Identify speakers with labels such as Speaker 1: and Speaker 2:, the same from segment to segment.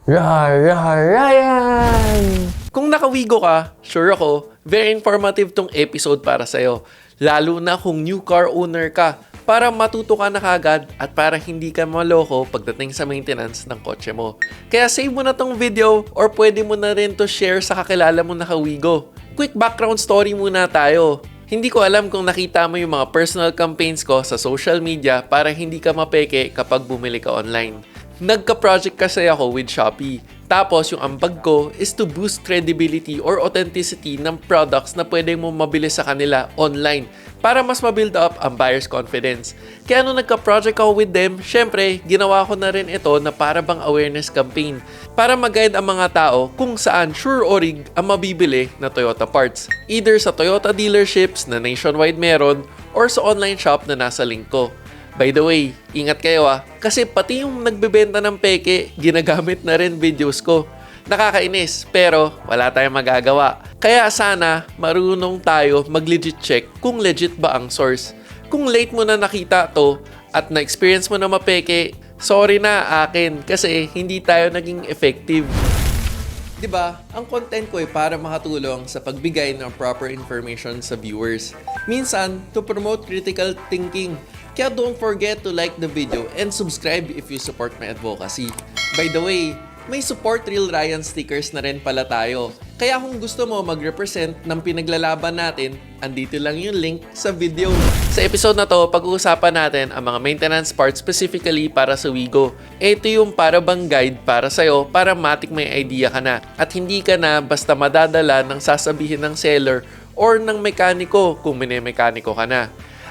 Speaker 1: Ryan!
Speaker 2: Kung nakawigo ka, sure ako, very informative tong episode para sa'yo. Lalo na kung new car owner ka, para matuto ka na kagad at para hindi ka maloko pagdating sa maintenance ng kotse mo. Kaya save mo na tong video or pwede mo na rin to share sa kakilala mo nakawigo. Quick background story muna tayo. Hindi ko alam kung nakita mo yung mga personal campaigns ko sa social media para hindi ka mapeke kapag bumili ka online. Nagka-project kasi ako with Shopee. Tapos yung ambag ko is to boost credibility or authenticity ng products na pwede mo mabili sa kanila online para mas ma-build up ang buyer's confidence. Kaya nung nagka-project ako with them, syempre, ginawa ko na rin ito na para bang awareness campaign para mag-guide ang mga tao kung saan sure o rig ang mabibili na Toyota parts. Either sa Toyota dealerships na nationwide meron or sa online shop na nasa link ko. By the way, ingat kayo kasi pati yung nagbebenta ng peke, ginagamit na rin videos ko. Nakakainis, pero wala tayong magagawa. Kaya sana marunong tayo mag-legit check kung legit ba ang source. Kung late mo na nakita to at na-experience mo na mapeke, sorry na akin kasi hindi tayo naging effective. Diba, ang content ko ay para makatulong sa pagbigay ng proper information sa viewers. Minsan, to promote critical thinking. Kaya don't forget to like the video and subscribe if you support my advocacy. By the way, may support Real Ryan stickers na rin pala tayo. Kaya kung gusto mo mag-represent ng pinaglalaban natin, andito lang yung link sa video. Sa episode na to, pag-uusapan natin ang mga maintenance parts specifically para sa Wigo. Ito yung para bang guide para sa'yo para matik may idea ka na at hindi ka na basta madadala ng sasabihin ng seller or ng mekaniko kung minemekaniko ka na.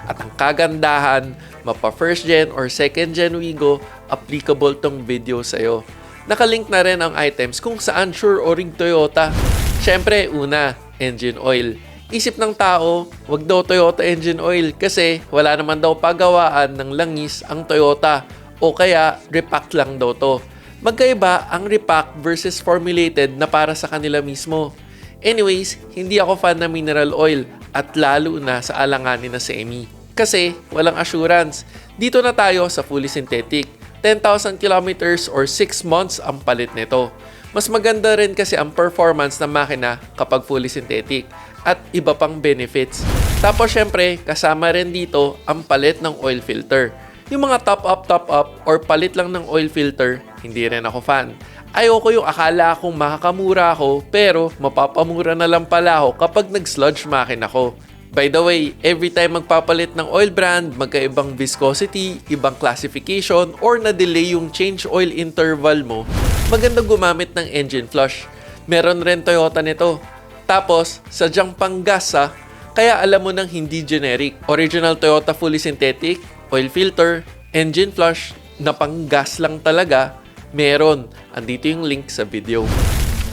Speaker 2: At ang kagandahan, mapa first gen or second gen Wigo, applicable tong video sa'yo. Nakalink na rin ang items kung saan sure o rig Toyota. Siyempre, una, engine oil. Isip ng tao, wag daw Toyota engine oil kasi wala naman daw pagawaan ng langis ang Toyota o kaya repack lang daw to. Magkaiba ang repack versus formulated na para sa kanila mismo. Anyways, hindi ako fan ng mineral oil at lalo na sa alanganin na semi. Kasi walang assurance. Dito na tayo sa fully synthetic. 10,000 kilometers or 6 months ang palit nito. Mas maganda rin kasi ang performance ng makina kapag fully synthetic at iba pang benefits. Tapos syempre, kasama rin dito ang palit ng oil filter. Yung mga top up or palit lang ng oil filter, hindi rin ako fan. Ayoko yung akala kong makakamura ako pero mapapamura na lang pala ako kapag nag-sludge makina ko. By the way, every time magpapalit ng oil brand, magkaibang viscosity, ibang classification, or na-delay yung change oil interval mo, maganda gumamit ng engine flush. Meron rin Toyota nito. Tapos, sadyang panggas kaya alam mo nang hindi generic. Original Toyota fully synthetic, oil filter, engine flush, na panggas lang talaga, meron. Andito yung link sa video.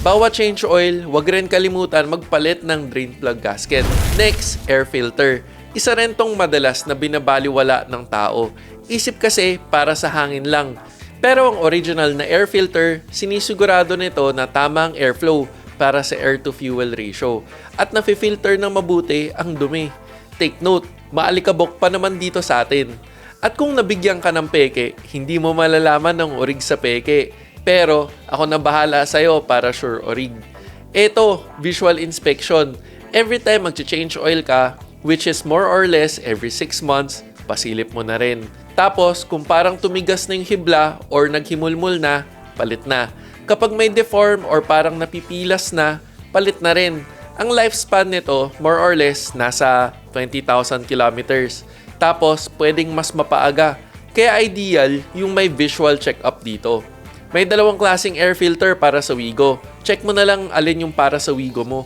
Speaker 2: Bawat change oil, wag rin kalimutan magpalit ng drain plug gasket. Next, air filter. Isa rin tong madalas na binabaliwala ng tao. Isip kasi para sa hangin lang. Pero ang original na air filter, sinisigurado nito na tama ang airflow para sa air-to-fuel ratio. At nafi-filter ng mabuti ang dumi. Take note, maalikabok pa naman dito sa atin. At kung nabigyan ka ng peke, hindi mo malalaman ng orig sa peke. Pero ako na bahala sa'yo para sure o rig. Ito, visual inspection. Every time mag-change oil ka, which is more or less every 6 months, pasilip mo na rin. Tapos, kung parang tumigas na yung hibla or naghimulmul na, palit na. Kapag may deform or parang napipilas na, palit na rin. Ang lifespan nito, more or less, nasa 20,000 kilometers. Tapos, pwedeng mas mapaaga. Kaya ideal yung may visual check-up dito. May dalawang klaseng air filter para sa Wigo. Check mo na lang alin yung para sa Wigo mo.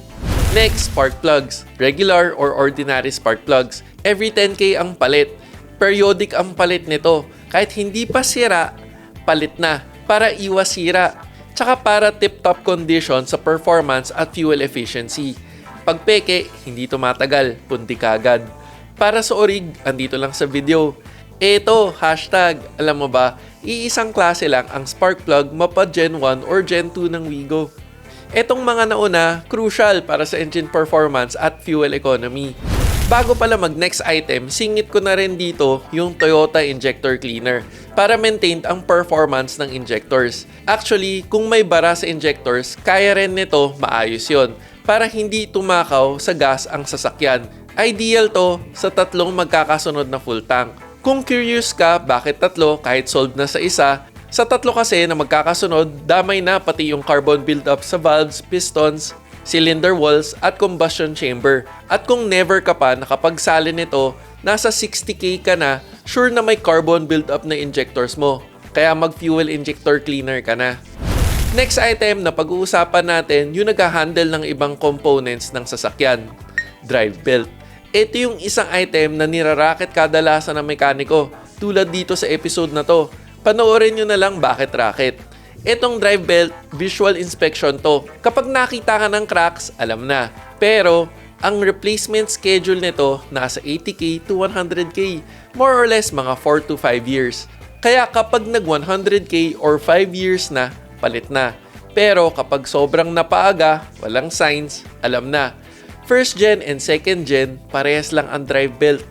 Speaker 2: Next, spark plugs. Regular or ordinary spark plugs. Every 10K ang palit. Periodic ang palit nito. Kahit hindi pa sira, palit na. Para iwas sira. Tsaka para tip-top condition sa performance at fuel efficiency. Pag peke, hindi tumatagal. Punti kagad. Para sa orig, andito lang sa video. Eto, hashtag, alam mo ba, iisang klase lang ang spark plug mapa Gen 1 or Gen 2 ng Wigo. Etong mga nauna, crucial para sa engine performance at fuel economy. Bago pala mag next item, singit ko na rin dito yung Toyota Injector Cleaner para maintain ang performance ng injectors. Actually, kung may bara sa injectors, kaya rin nito maayos yon para hindi tumakaw sa gas ang sasakyan. Ideal to sa tatlong magkakasunod na full tank. Kung curious ka bakit tatlo kahit solved na sa isa, sa tatlo kasi na magkakasunod, damay na pati yung carbon buildup sa valves, pistons, cylinder walls at combustion chamber. At kung never ka pa nakapagsali nito, nasa 60k ka na, sure na may carbon buildup na injectors mo. Kaya mag-fuel injector cleaner ka na. Next item na pag-uusapan natin, yung nag-handle ng ibang components ng sasakyan. Drive belt. Ito yung isang item na niraraket kadalasan ng mekaniko, tulad dito sa episode na to. Panoorin nyo na lang bakit racket. Itong drive belt, visual inspection to. Kapag nakita ka ng cracks, alam na. Pero, ang replacement schedule nito nasa 80k to 100k. More or less mga 4 to 5 years. Kaya kapag nag 100k or 5 years na, palit na. Pero kapag sobrang napaaga, walang signs, alam na. First gen and second gen, parehas lang ang drive belt.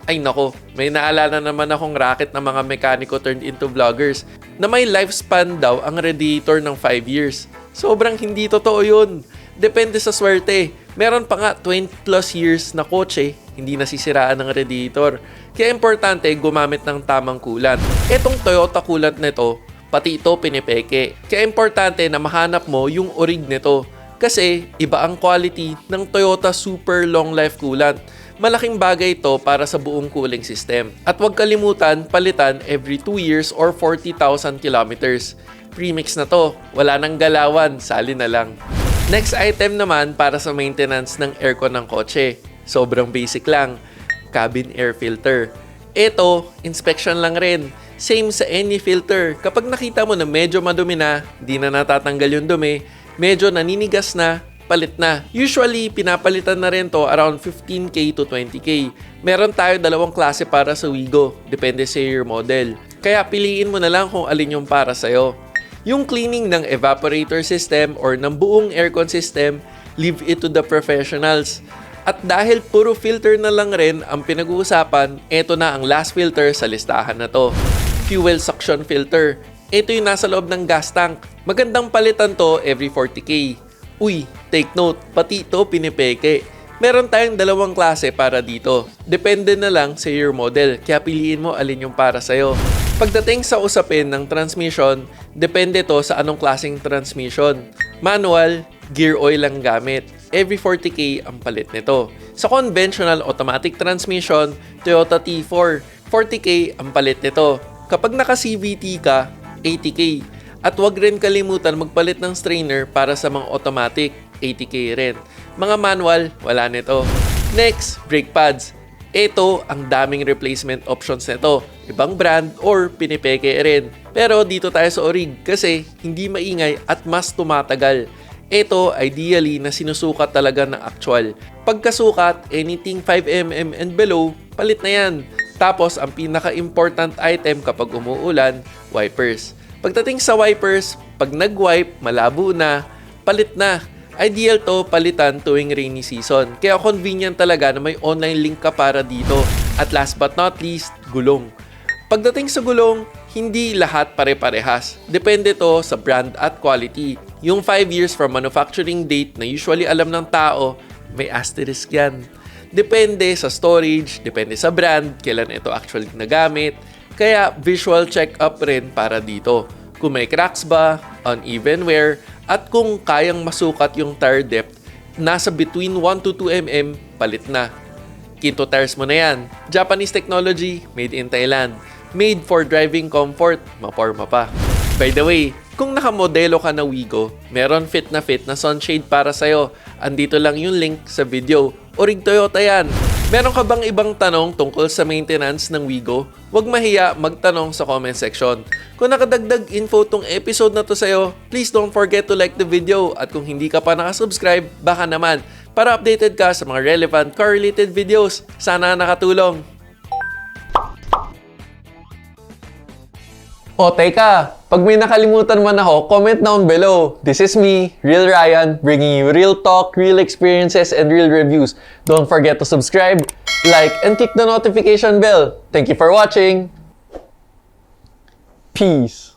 Speaker 2: Ay nako, may naalala naman akong racket ng mga mekaniko turned into vloggers na may lifespan daw ang radiator ng 5 years. Sobrang hindi totoo yun. Depende sa swerte. Meron pa nga 20 plus years na kotse, hindi nasisiraan ng radiator. Kaya importante gumamit ng tamang coolant. Etong Toyota coolant nito, pati ito pinipeke. Kaya importante na mahanap mo yung orig nito. Kasi iba ang quality ng Toyota Super Long Life Coolant. Malaking bagay ito para sa buong cooling system. At huwag kalimutan, palitan every 2 years or 40,000 kilometers. Premix na to, wala nang galawan, sali na lang. Next item naman para sa maintenance ng aircon ng kotse. Sobrang basic lang, cabin air filter. Ito, inspection lang rin. Same sa any filter. Kapag nakita mo na medyo madumi na, di na natatanggal yung dumi, medyo naninigas na, palit na. Usually, pinapalitan na rin to around 15k to 20k. Meron tayo dalawang klase para sa Wigo, depende sa your model. Kaya piliin mo na lang kung alin yung para sa'yo. Yung cleaning ng evaporator system or ng buong aircon system, leave it to the professionals. At dahil puro filter na lang rin ang pinag-uusapan, eto na ang last filter sa listahan na to. Fuel suction filter. Ito yung nasa loob ng gas tank. Magandang palitan to every 40k. Uy, take note, pati ito pinipeke. Meron tayong dalawang klase para dito. Depende na lang sa your model, kaya piliin mo alin yung para sa'yo. Pagdating sa usapin ng transmission, depende to sa anong klaseng transmission. Manual, gear oil lang gamit. Every 40k ang palit nito. Sa conventional automatic transmission, Toyota T4, 40k ang palit nito. Kapag naka-CVT ka, 80k. At huwag rin kalimutan magpalit ng strainer para sa mga automatic, 80k rin. Mga manual, wala nito. Next, brake pads. Ito, ang daming replacement options nito. Ibang brand or pinipeke rin. Pero dito tayo sa Orig kasi hindi maingay at mas tumatagal. Ito, ideally, na sinusukat talaga ng actual. Pagkasukat, anything 5mm and below, palit na yan. Tapos, ang pinaka-important item kapag umuulan, wipers. Pagdating sa wipers, pag nag-wipe, malabo na, palit na. Ideal to palitan tuwing rainy season. Kaya convenient talaga na may online link ka para dito. At last but not least, gulong. Pagdating sa gulong, hindi lahat pare-parehas. Depende to sa brand at quality. Yung 5 years from manufacturing date na usually alam ng tao, may asterisk yan. Depende sa storage, depende sa brand, kailan ito actually nagamit. Kaya visual check-up rin para dito. Kung may cracks ba, uneven wear, at kung kayang masukat yung tire depth, nasa between 1 to 2 mm, palit na. Kinto tires mo na yan. Japanese technology, made in Thailand. Made for driving comfort, maporma pa. By the way, kung nakamodelo ka na Wigo, meron fit na sunshade para sa'yo. Andito lang yung link sa video. Orig Toyota yan. Meron ka bang ibang tanong tungkol sa maintenance ng Wigo? Huwag mahiya magtanong sa comment section. Kung nakadagdag info tong episode na to sa'yo, please don't forget to like the video. At kung hindi ka pa nakasubscribe, baka naman, para updated ka sa mga relevant car-related videos. Sana nakatulong. O teka, pag may nakalimutan man ako, comment down below. This is me, Real Ryan, bringing you real talk, real experiences, and real reviews. Don't forget to subscribe
Speaker 1: like, and click the notification bell. Thank you for watching. Peace.